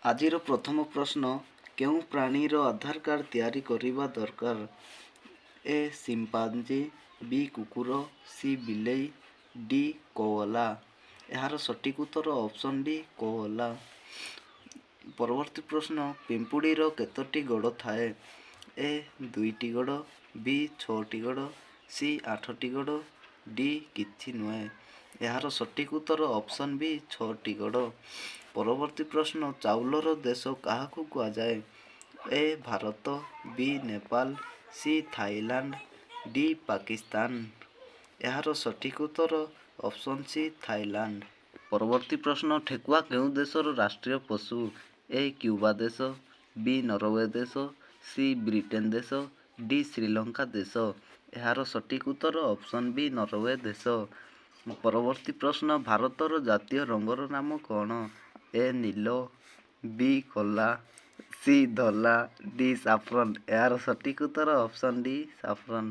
ଆଜିର ପ୍ରଥମ ପ୍ରଶ୍ନ, କେଉଁ ପ୍ରାଣୀର ଆଧାର କାର୍ଡ଼ ତିଆରି କରିବା ଦରକାର? ଏ ସିମ୍ପାଞ୍ଜି, ବି କୁକୁର, ସି ବିଲେଇ, ଡି କୋଅଲା। ଏହାର ସଠିକ୍ ଉତ୍ତର ଅପସନ୍ ଡି କୋଅଲା। ପରବର୍ତ୍ତୀ ପ୍ରଶ୍ନ, ପିମ୍ପୁଡ଼ିର କେତୋଟି ଗୋଡ଼ ଥାଏ? ଏ 2ଟି ଗୋଡ଼, ବି 6ଟି ଗୋଡ଼, ସି 8ଟି ଗୋଡ଼, ଡି କିଛି ନୁହେଁ। ଏହାର ସଠିକ୍ ଉତ୍ତର ଅପସନ୍ ବି 6ଟି ଗୋଡ଼। ପରବର୍ତ୍ତୀ ପ୍ରଶ୍ନ, ଚାଉଳର ଦେଶ କାହାକୁ କୁହାଯାଏ? A Bharat, B Nepal, C Thailand, D Pakistan. ଏହାର ସଠିକ୍ ଉତ୍ତର ଅପସନ୍ ସି ଥାଇଲାଣ୍ଡ। ପରବର୍ତ୍ତୀ ପ୍ରଶ୍ନ, ଠେକୁଆ କେଉଁ ଦେଶର ରାଷ୍ଟ୍ରୀୟ ପଶୁ? ଏ କ୍ୟୁବା ଦେଶ, ବି ନରୱେ ଦେଶ, ସି ବ୍ରିଟେନ୍ ଦେଶ, ଡି ଶ୍ରୀଲଙ୍କା ଦେଶ। ଏହାର ସଠିକ୍ ଉତ୍ତର ଅପସନ୍ ବି ନରୱେ ଦେଶ। ପରବର୍ତ୍ତୀ ପ୍ରଶ୍ନ, ଭାରତର ଜାତୀୟ ରଙ୍ଗର ନାମ କ'ଣ? ଏ ନୀଳ, ବି କଳା, ସି ଧଳା, ଡି ସାଫ୍ରନ୍। ଏହାର ସଠିକ୍ ଉତ୍ତର ଅପସନ୍ ଡି ସାଫ୍ରନ୍।